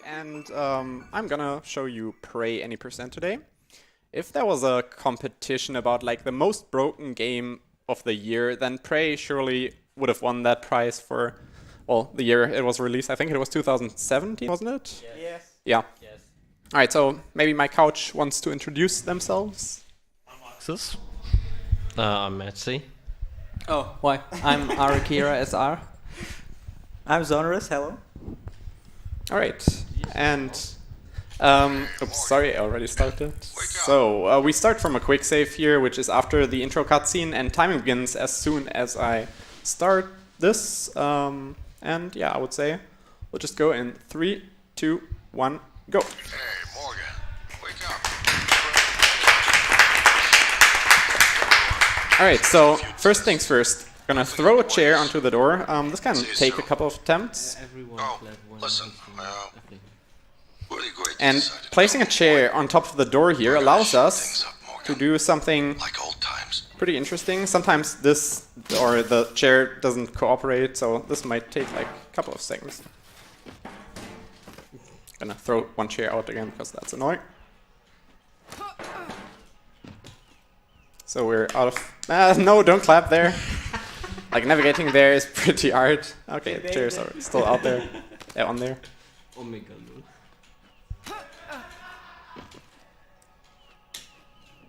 and I'm gonna show you Prey any percent today. If there was a competition about like the most broken game of the year, then Prey surely would have won that prize for, well, the year it was released. I think it was 2017, wasn't it? Yes. Yeah. Yes. All right, so maybe my couch wants to introduce themselves. I'm Axis. I'm Metzi. Oh, why? I'm Arakira SR. I'm Zonorous, hello. All right, and oops, sorry, I already started. So we start from a quick save here, which is after the intro cutscene, and timing begins as soon as I start this. And yeah, I would say we'll just go in 3, 2, 1, go. Hey, Morgan, wake up. All right, so first things first. Gonna throw a chair onto the door. This can take a couple of attempts. Oh, listen, really great. And placing a chair on top of the door here allows us to do something like old times. pretty interesting. Sometimes this or the chair doesn't cooperate, so this might take like a couple of seconds. Gonna throw one chair out again because that's annoying. So we're out of... no, don't clap there. Like navigating there is pretty hard. Okay, the chairs are still out there. Yeah, on there. Omega.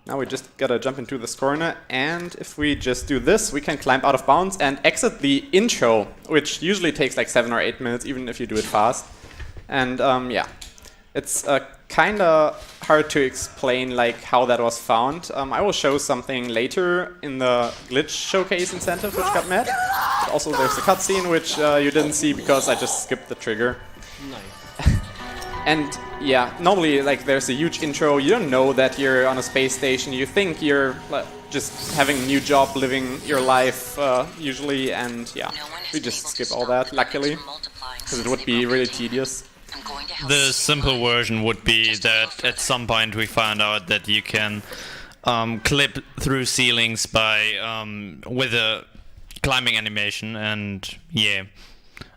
Now we just gotta jump into this corner, and if we just do this, we can climb out of bounds and exit the intro, which usually takes like 7 or 8 minutes, even if you do it fast. And yeah, it's kinda hard to explain like how that was found. I will show something later in the glitch showcase incentive, which got met. But also there's a cutscene, which you didn't see because I just skipped the trigger. Nice. And yeah, normally like there's a huge intro, you don't know that you're on a space station, you think you're just having a new job, living your life usually, and yeah, we just skip all that, luckily, because it would be really tedious. The simple version would be that at some point we find out that you can clip through ceilings by with a climbing animation, and yeah,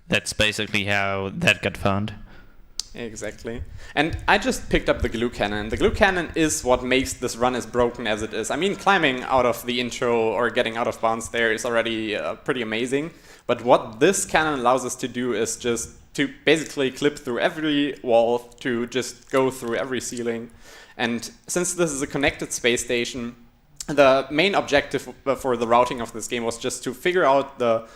that's basically how that got found. Exactly. And I just picked up the glue cannon. The glue cannon is what makes this run as broken as it is. I mean, climbing out of the intro or getting out of bounds there is already pretty amazing. But what this cannon allows us to do is just to basically clip through every wall, to just go through every ceiling. And since this is a connected space station, the main objective for the routing of this game was just to figure out the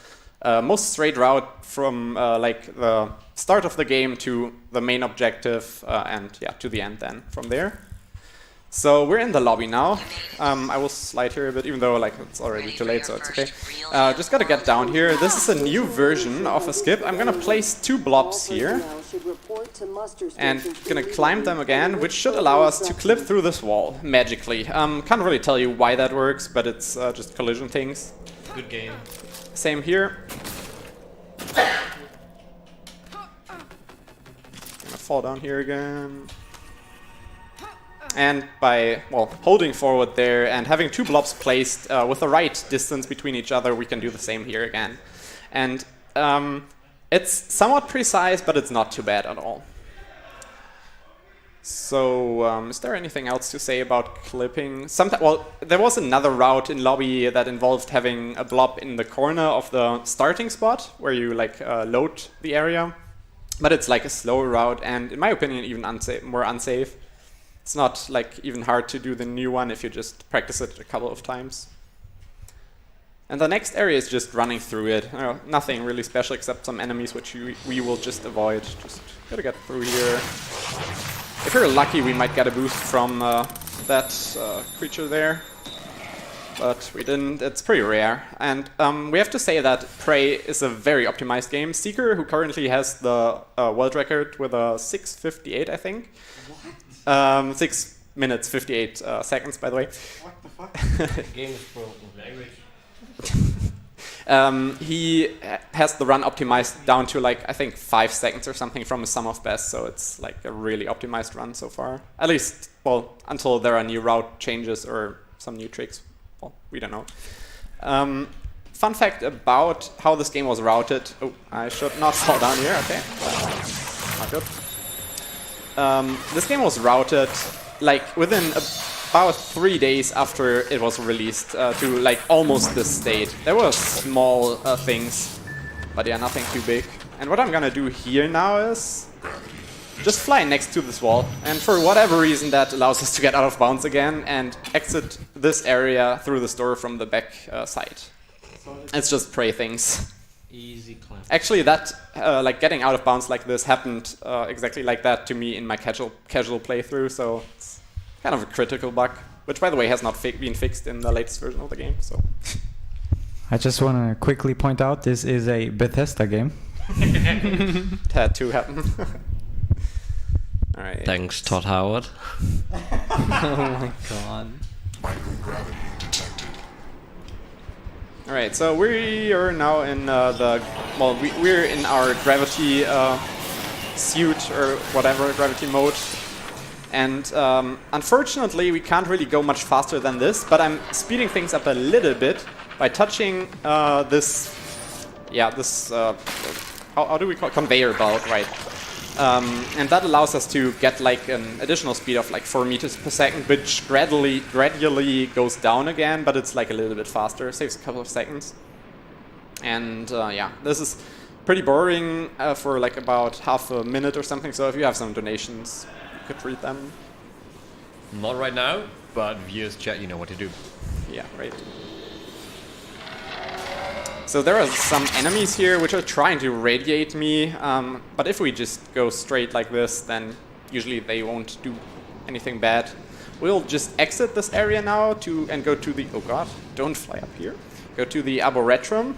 most straight route from like the start of the game to the main objective and yeah, to the end then from there. So we're in the lobby now. I will slide here a bit, even though like it's already too late, so it's okay. Just gotta get down here. This is a new version of a skip. I'm gonna place 2 blobs here and gonna climb them again, which should allow us to clip through this wall magically. Can't really tell you why that works, but it's just collision things. Good game. Same here. Gonna fall down here again. And by, well, holding forward there and having 2 blobs placed with the right distance between each other, we can do the same here again. And it's somewhat precise, but it's not too bad at all. So, is there anything else to say about clipping? Well, there was another route in lobby that involved having a blob in the corner of the starting spot, where you like load the area. But it's like a slower route, and in my opinion, even more unsafe. It's not like even hard to do the new one if you just practice it a couple of times. And the next area is just running through it. Nothing really special except some enemies which we will just avoid. Just gotta get through here. If you're lucky, we might get a boost from that creature there. But we didn't. It's pretty rare. And we have to say that Prey is a very optimized game. Seeker, who currently has the world record with a 6:58, I think. What? 6 minutes, 58 seconds, by the way. What the fuck? The game is broken. He has the run optimized down to like, I think 5 seconds or something from a sum of best, so it's like a really optimized run so far. At least, well, until there are new route changes or some new tricks. Well, we don't know. Fun fact about how this game was routed. Oh, I should not fall down here, okay. Not good. this game was routed like within about 3 days after it was released to like almost this state. There were small things, but yeah, nothing too big. And what I'm gonna do here now is just fly next to this wall, and for whatever reason that allows us to get out of bounds again and exit this area through this door from the back side. It's just pray things. Easy climb. Actually, that like getting out of bounds like this happened exactly like that to me in my casual playthrough, so it's kind of a critical bug, which by the way has not been fixed in the latest version of the game. So I just want to quickly point out this is a Bethesda game. it had to happen. All right. Thanks, Todd Howard. Oh my god. All right, so we are now in we're in our gravity suit or whatever, gravity mode. And unfortunately, we can't really go much faster than this, but I'm speeding things up a little bit by touching this, how do we call it? Conveyor belt, right? And that allows us to get like an additional speed of like 4 meters per second, which gradually goes down again, but it's like a little bit faster, saves a couple of seconds. And yeah, this is pretty boring for like about half a minute or something, so if you have some donations, you could read them. Not right now, but viewers chat, you know what to do. Yeah, right. So there are some enemies here which are trying to radiate me, but if we just go straight like this, then usually they won't do anything bad. We'll just exit this area now and go to the, oh god, don't fly up here. Go to the Arboretum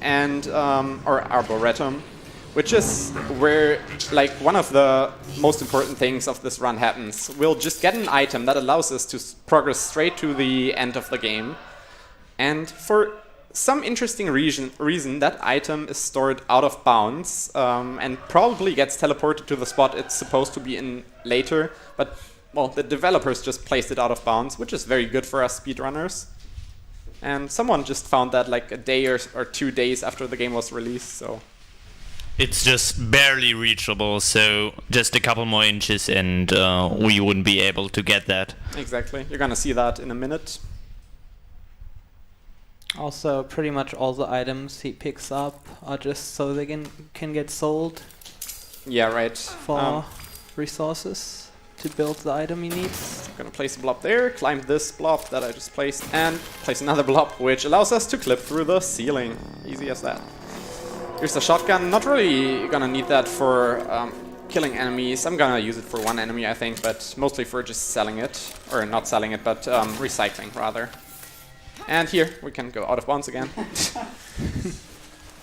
and, or Arboretum, which is where like one of the most important things of this run happens. We'll just get an item that allows us to progress straight to the end of the game. And for some interesting reason, that item is stored out of bounds and probably gets teleported to the spot it's supposed to be in later. But, well, the developers just placed it out of bounds, which is very good for us speedrunners. And someone just found that like a day or 2 days after the game was released, so... It's just barely reachable, so just a couple more inches and we wouldn't be able to get that. Exactly. You're gonna see that in a minute. Also, pretty much all the items he picks up are just so they can get sold Yeah, right. for resources to build the item he needs. I'm gonna place a blob there, climb this blob that I just placed, and place another blob, which allows us to clip through the ceiling. Easy as that. Here's the shotgun. Not really gonna need that for killing enemies. I'm gonna use it for one enemy, I think, but mostly for just selling it. Or not selling it, but recycling, rather. And here, we can go out of bounds again.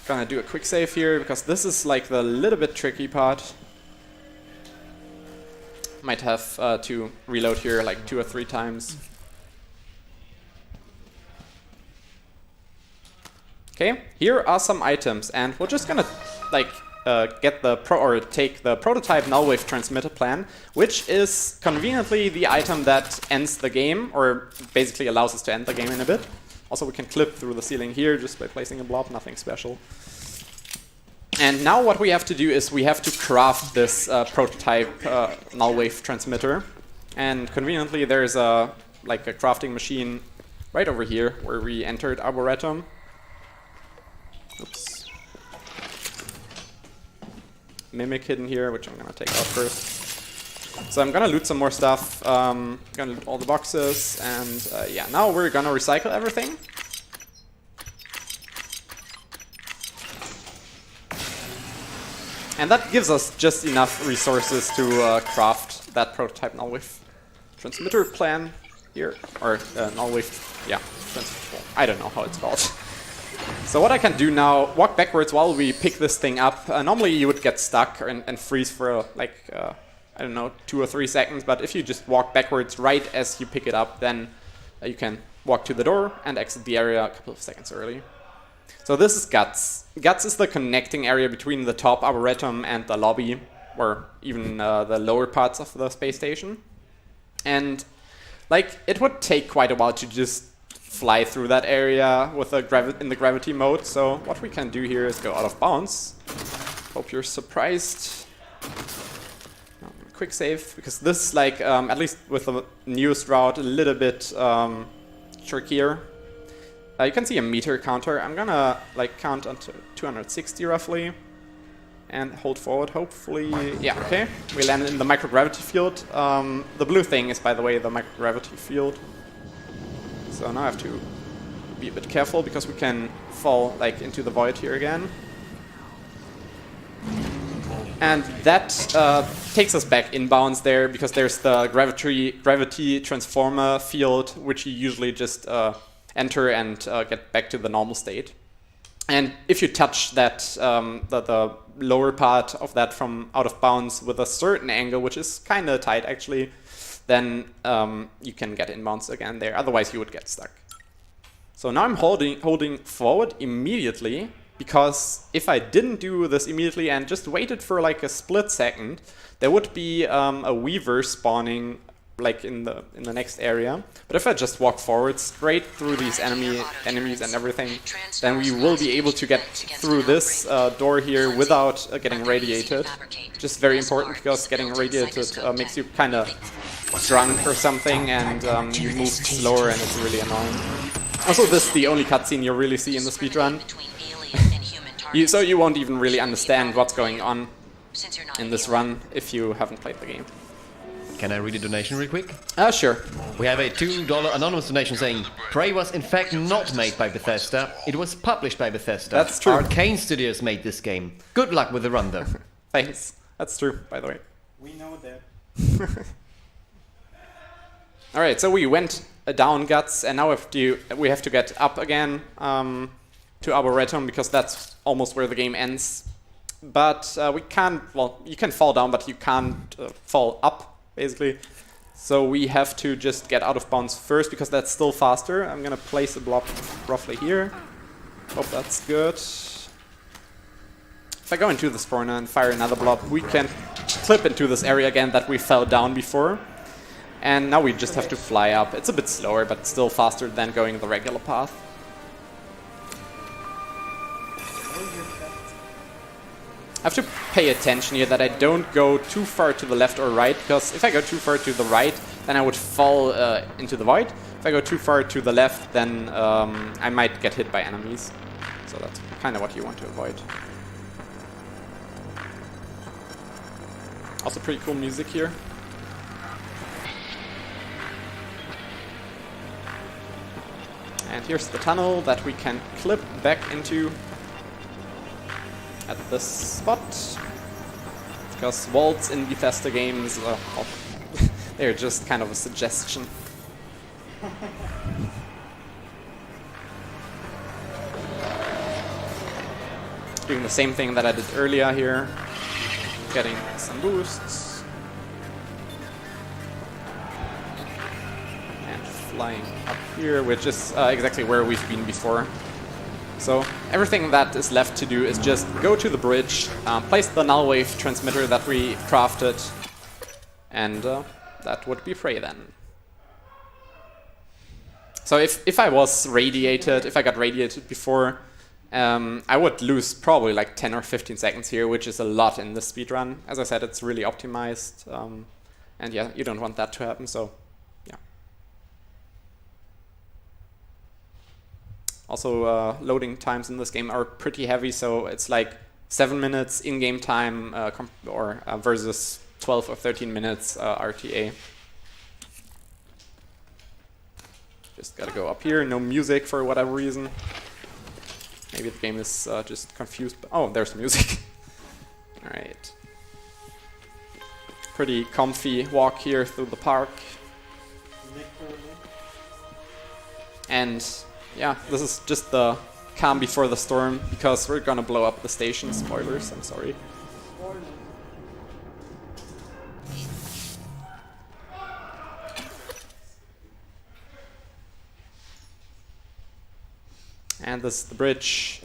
Gonna do a quick save here, because this is like the little bit tricky part. Might have to reload here like 2 or 3 times. Okay, here are some items, and we're just gonna like take the prototype null wave transmitter plan, which is conveniently the item that ends the game, or basically allows us to end the game in a bit. Also, we can clip through the ceiling here just by placing a blob, nothing special. And now what we have to do is we have to craft this prototype null wave transmitter. And conveniently there's a crafting machine right over here where we entered Arboretum. Oops. Mimic hidden here, which I'm gonna take out first. So I'm gonna loot some more stuff, gonna loot all the boxes, and yeah, now we're gonna recycle everything. And that gives us just enough resources to craft that prototype null wave transmitter plan here, or null wave, yeah, I don't know how it's called. So what I can do now, walk backwards while we pick this thing up. Normally you would get stuck and freeze for I don't know, 2 or 3 seconds, but if you just walk backwards right as you pick it up, then you can walk to the door and exit the area a couple of seconds early. So this is Guts. Guts is the connecting area between the top Arboretum and the lobby, or even the lower parts of the space station. And like, it would take quite a while to just fly through that area with in the gravity mode. So what we can do here is go out of bounds. Hope you're surprised. I'm gonna quick save, because this is like, at least with the newest route, a little bit trickier. You can see a meter counter. I'm gonna like count until 260 roughly, and hold forward, hopefully. Yeah, okay. We landed in the microgravity field. The blue thing is, by the way, the microgravity field. So now I have to be a bit careful, because we can fall like into the void here again. And that takes us back inbounds there, because there's the gravity transformer field, which you usually just enter and get back to the normal state. And if you touch that, the lower part of that from out of bounds with a certain angle, which is kind of tight actually, then you can get inbounds again there. Otherwise you would get stuck. So now I'm holding forward immediately, because if I didn't do this immediately and just waited for like a split second, there would be a weaver spawning like in the next area. But if I just walk forward straight through these enemies and everything, then we will be able to get through this door here without getting radiated. Just very important, because getting radiated makes you kind of drunk or something, and you move slower, and it's really annoying. Also, this is the only cutscene you really see in the speedrun. So you won't even really understand what's going on in this run if you haven't played the game. Can I read a donation real quick? Sure. We have a $2 anonymous donation saying, Prey was in fact not made by Bethesda, it was published by Bethesda. That's true. Arcane Studios made this game. Good luck with the run though. Thanks. That's true, by the way. We know that. Alright, so we went down guts, and now we have to get up again to Arboretum, because that's almost where the game ends. But we can't, well, you can fall down, but you can't fall up, basically. So we have to just get out of bounds first, because that's still faster. I'm gonna place a blob roughly here. Hope that's good. If I go into the spawner and fire another blob, we can clip into this area again that we fell down before. And now we just have to fly up. It's a bit slower, but still faster than going the regular path. I have to pay attention here that I don't go too far to the left or right, because if I go too far to the right, then I would fall into the void. If I go too far to the left, then I might get hit by enemies. So that's kind of what you want to avoid. Also pretty cool music here. And here's the tunnel that we can clip back into at this spot. Because vaults in Bethesda games, they're just kind of a suggestion. Doing the same thing that I did earlier here. Getting some boosts. And flying up here, which is exactly where we've been before. So everything that is left to do is just go to the bridge, place the null wave transmitter that we crafted, and that would be Prey then. So if I was radiated, if I got radiated before, I would lose probably like 10 or 15 seconds here, which is a lot in the speedrun. As I said, it's really optimized, and yeah, you don't want that to happen, so yeah. Also, loading times in this game are pretty heavy, so it's like 7 minutes in-game time versus 12 or 13 minutes RTA. Just gotta go up here, no music for whatever reason. Maybe the game is just confused. Oh, there's music. Alright. Pretty comfy walk here through the park. And yeah, this is just the calm before the storm, because we're gonna blow up the station. Spoilers, I'm sorry. And this is the bridge.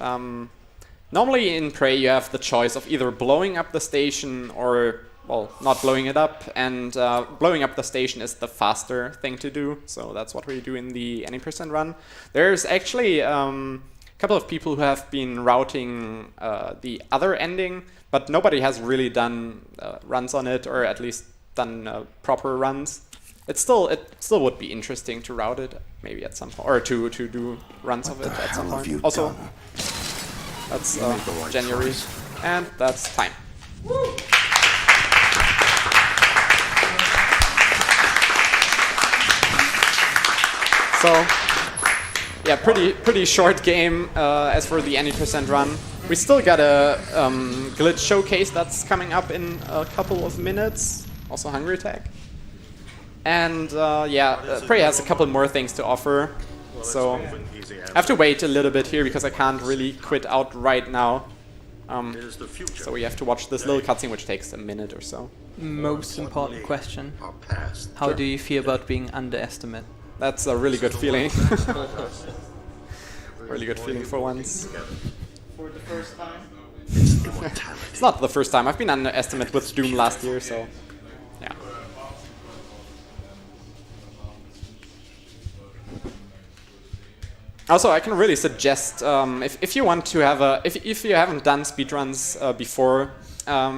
Normally in Prey you have the choice of either blowing up the station or, well, not blowing it up, and blowing up the station is the faster thing to do, so that's what we do in the any percent run. There's actually a couple of people who have been routing the other ending, but nobody has really done runs on it, or at least done proper runs. It still would be interesting to route it maybe at some point, or to do runs of it at some point. Also, that's January, and that's time. So, yeah, pretty short game as for the any % run. We still got a glitch showcase that's coming up in a couple of minutes. Also Hungry Attack. And yeah, Prey has a couple more things to offer. So I have to wait a little bit here because I can't really quit out right now. So we have to watch this little cutscene, which takes a minute or so. Most important question. How do you feel about being underestimated? That's a really good feeling. Really good feeling for once. For the first time? It's not the first time. I've been underestimated with Doom last year, so yeah. Also, I can really suggest if you want to have if you haven't done speedruns before,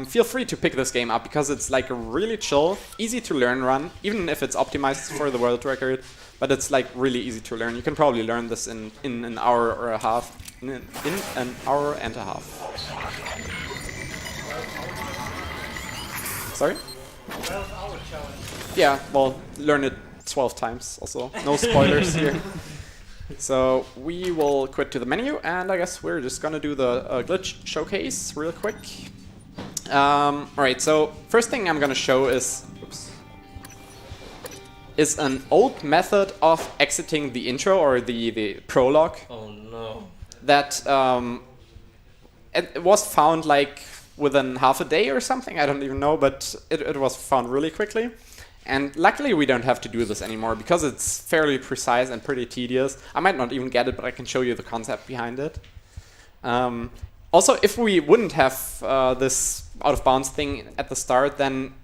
feel free to pick this game up because it's like a really chill, easy to learn run, even if it's optimized for the world record. But it's like really easy to learn. You can probably learn this in an hour or a half. In an hour and a half. Sorry? 12-hour challenge. Yeah, well, learn it 12 times also. No spoilers here. So we will quit to the menu, and I guess we're just gonna do the glitch showcase real quick. Alright, so first thing I'm gonna show is an old method of exiting the intro or the prologue. Oh no. That it was found like within half a day or something, I don't even know, but it was found really quickly. And luckily we don't have to do this anymore because it's fairly precise and pretty tedious. I might not even get it, but I can show you the concept behind it. Also, if we wouldn't have this out of bounds thing at the start, then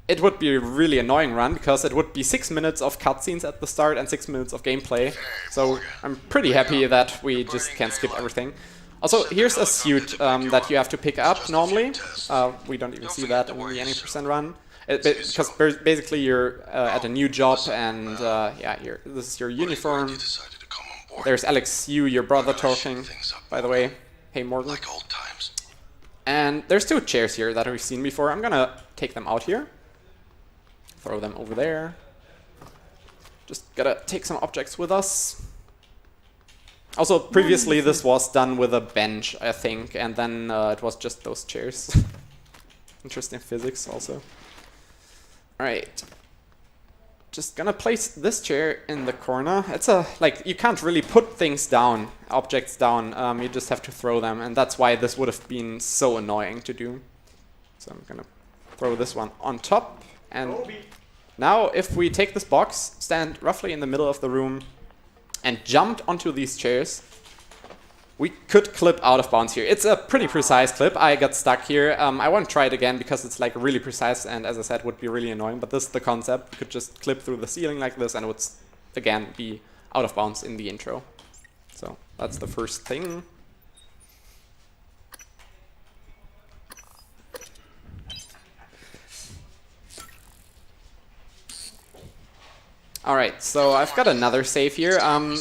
it would be a really annoying run because it would be 6 minutes of cutscenes at the start and 6 minutes of gameplay. So I'm pretty happy that we just can skip everything. Also, here's a suit that you have to pick up normally. We don't even see that in the any % run. Because basically you're at a new job and yeah, this is your uniform. There's Alex Yu, your brother, talking, by the way. Hey, Morgan. And there's 2 chairs here that we've seen before. I'm gonna take them out here. Throw them over there. Just gotta take some objects with us. Also, previously this was done with a bench, I think, and then it was just those chairs. Interesting physics also. Alright. Just gonna place this chair in the corner. It's like, you can't really put things down, objects down, you just have to throw them, and that's why this would have been so annoying to do. So I'm gonna throw this one on top, and now if we take this box, stand roughly in the middle of the room, and jumped onto these chairs, we could clip out of bounds here. It's a pretty precise clip. I got stuck here. I won't try it again because it's like really precise and, as I said, would be really annoying. But this is the concept. You could just clip through the ceiling like this and it would, again, be out of bounds in the intro. So that's the first thing. Alright, so I've got another save here.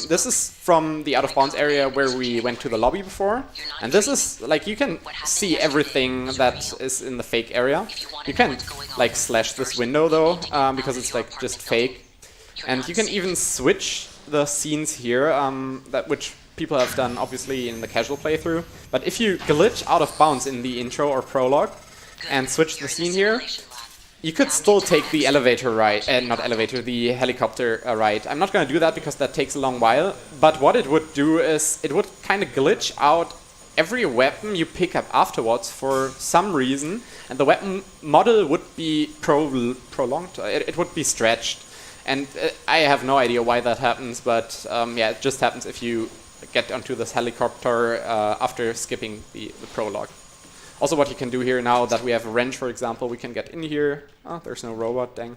This is from the out of bounds area where we went to the lobby before. And this is, like, you can see everything that is in the fake area. You can, like, slash this window though, because it's, like, just fake. And you can even switch the scenes here, which people have done, obviously, in the casual playthrough. But if you glitch out of bounds in the intro or prologue and switch the scene here, you could still take the elevator ride, not elevator, the helicopter ride. I'm not going to do that because that takes a long while, but what it would do is it would kind of glitch out every weapon you pick up afterwards for some reason, and the weapon model would be prolonged, it would be stretched. And I have no idea why that happens, but yeah, it just happens if you get onto this helicopter after skipping the prologue. Also, what you can do here now that we have a wrench, for example, we can get in here. Oh, there's no robot, dang.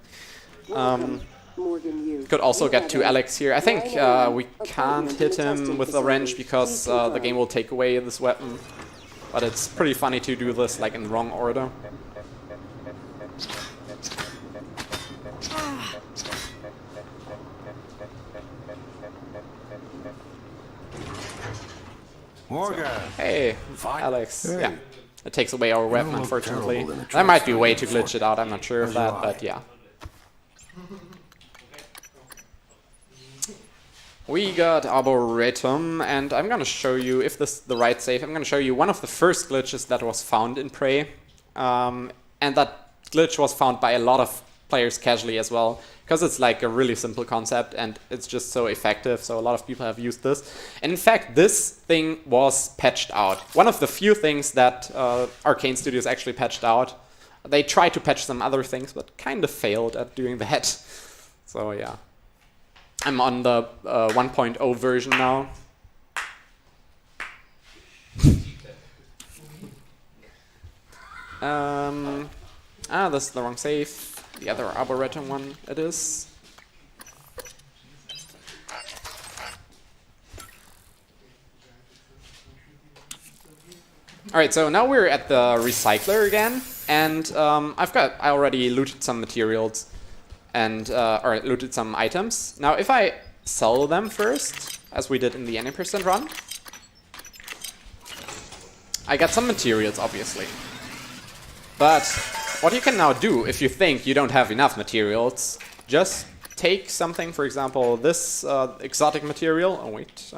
Could also get to Alex here. I think we can't hit him with the wrench because the game will take away this weapon. But it's pretty funny to do this like in the wrong order. Morgan. Hey, Fine. Alex. Hey. Yeah. It takes away our weapon, look unfortunately. terrible in a There might be a way to transfer glitch it out, I'm not sure of As that, do I. but yeah. We got Arboretum, and I'm gonna show you, if this is the right save, I'm gonna show you one of the first glitches that was found in Prey. And that glitch was found by a lot of players casually as well, because it's like a really simple concept and it's just so effective, so a lot of people have used this. And in fact, this thing was patched out. One of the few things that Arcane Studios actually patched out. They tried to patch some other things, but kind of failed at doing that. So yeah. I'm on the 1.0 version now. This is the wrong save. The other Arboretum one it is. Alright, so now we're at the recycler again, and I already looted some materials and or looted some items. Now if I sell them first, as we did in the any% run, I got some materials obviously. But what you can now do if you think you don't have enough materials, just take something, for example this exotic material. Oh wait,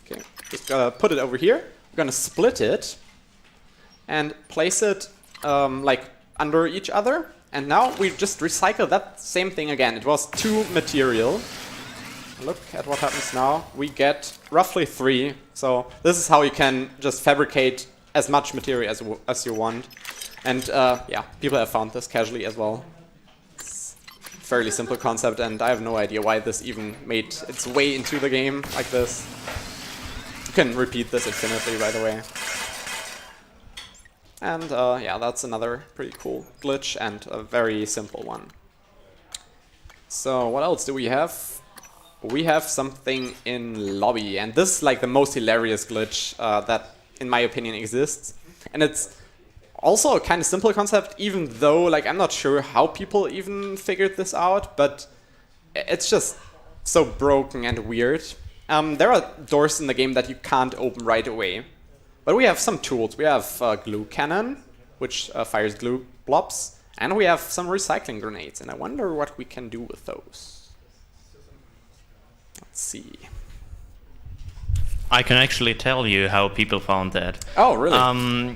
okay, just put it over here. We're gonna split it and place it like under each other. And now we just recycle that same thing again. It was 2 material. Look at what happens now. We get roughly 3. So this is how you can just fabricate as much material as you want. And yeah, people have found this casually as well. It's a fairly simple concept, and I have no idea why this even made its way into the game like this. You can repeat this infinitely, by the way. And yeah, that's another pretty cool glitch and a very simple one. So what else do we have? We have something in lobby, and this is like the most hilarious glitch that, in my opinion, exists. And it's also a kind of simple concept, even though like I'm not sure how people even figured this out, but it's just so broken and weird. There are doors in the game that you can't open right away. But we have some tools. We have glue cannon, which fires glue blobs, and we have some recycling grenades, and I wonder what we can do with those. Let's see. I can actually tell you how people found that. Oh, really?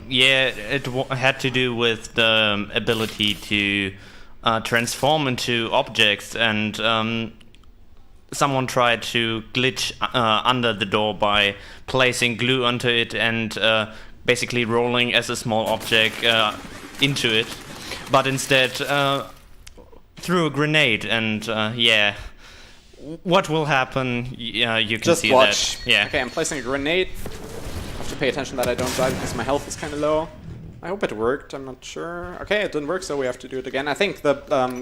Yeah, it had to do with the ability to transform into objects, and someone tried to glitch under the door by placing glue onto it and basically rolling as a small object into it, but instead threw a grenade, and yeah, what will happen, you can Just see watch. that. Yeah. Okay, I'm placing a grenade. I have to pay attention that I don't die because my health is kind of low. I hope it worked, I'm not sure. Okay, it didn't work, so we have to do it again. I think the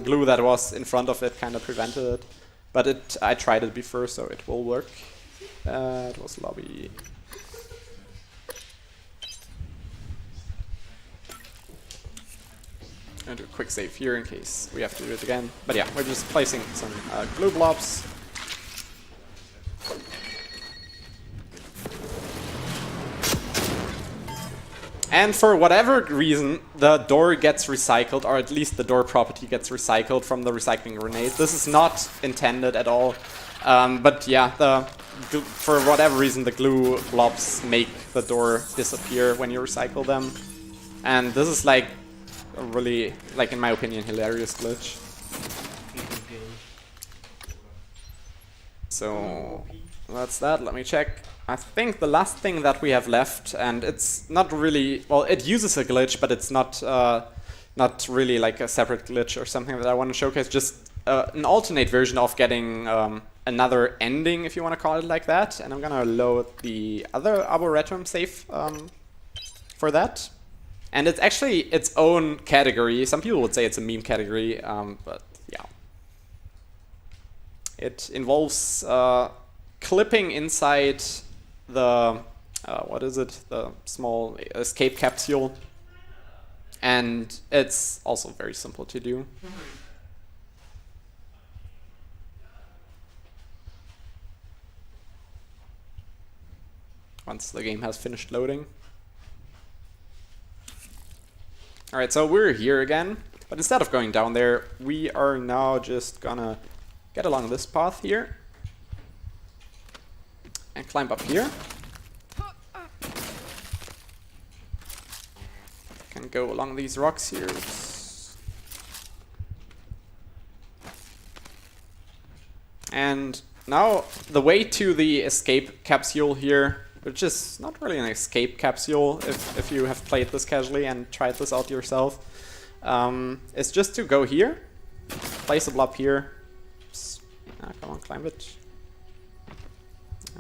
glue that was in front of it kind of prevented it. But I tried it before, so it will work. It was lobby. I'm gonna do a quick save here in case we have to do it again. But yeah, we're just placing some glue blobs. And for whatever reason, the door gets recycled, or at least the door property gets recycled from the recycling grenade. This is not intended at all. But yeah, for whatever reason, the glue blobs make the door disappear when you recycle them. And this is like a really, like in my opinion, hilarious glitch. So that's that. Let me check. I think the last thing that we have left, and it's not really, well, it uses a glitch, but it's not not really like a separate glitch or something that I want to showcase, just an alternate version of getting another ending, if you want to call it like that. And I'm gonna load the other Arboretum save for that. And it's actually its own category. Some people would say it's a meme category, but yeah. It involves clipping inside the, what is it, the small escape capsule. And it's also very simple to do. once the game has finished loading. Alright, so we're here again, but instead of going down there, we are now just gonna get along this path here and climb up here. Can go along these rocks here. And now the way to the escape capsule here, which is not really an escape capsule if you have played this casually and tried this out yourself, is just to go here, place a blob here. Come on, climb it.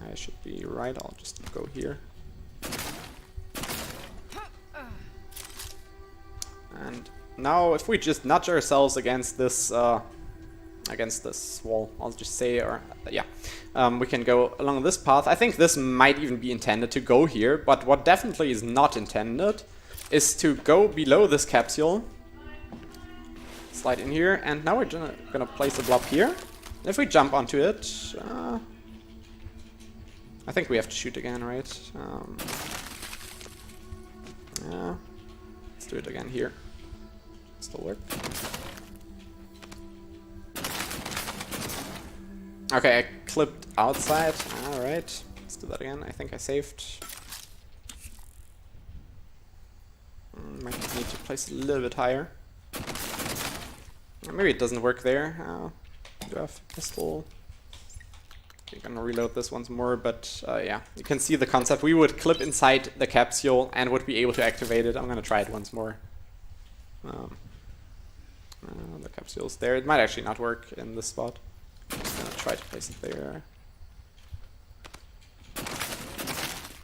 I should be right, I'll just go here. And now if we just nudge ourselves against this wall, I'll just say, or yeah, we can go along this path. I think this might even be intended to go here, but what definitely is not intended is to go below this capsule, slide in here, and now we're gonna place a blob here. And if we jump onto it, I think we have to shoot again, right? Yeah, let's do it again here. Still work. Okay, I clipped outside. Alright, let's do that again. I think I saved. Might need to place it a little bit higher. Maybe it doesn't work there. Do I have a pistol? I'm gonna reload this once more, but yeah, you can see the concept. We would clip inside the capsule and would be able to activate it. I'm gonna try it once more. The capsule's there. It might actually not work in this spot. I'm just gonna try to place it there.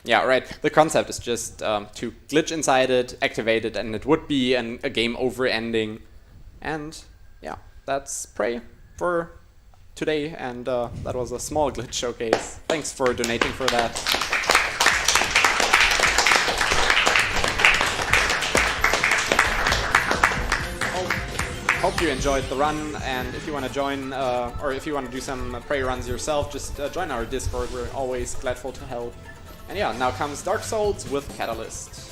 Yeah, right. The concept is just to glitch inside it, activate it, and it would be a game over ending. And yeah, that's Prey for today, and that was a small glitch showcase. Thanks for donating for that. Hope you enjoyed the run, and if you want to join, or if you want to do some Prey runs yourself, just join our Discord. We're always gladful to help. And yeah, now comes Dark Souls with Catalyst.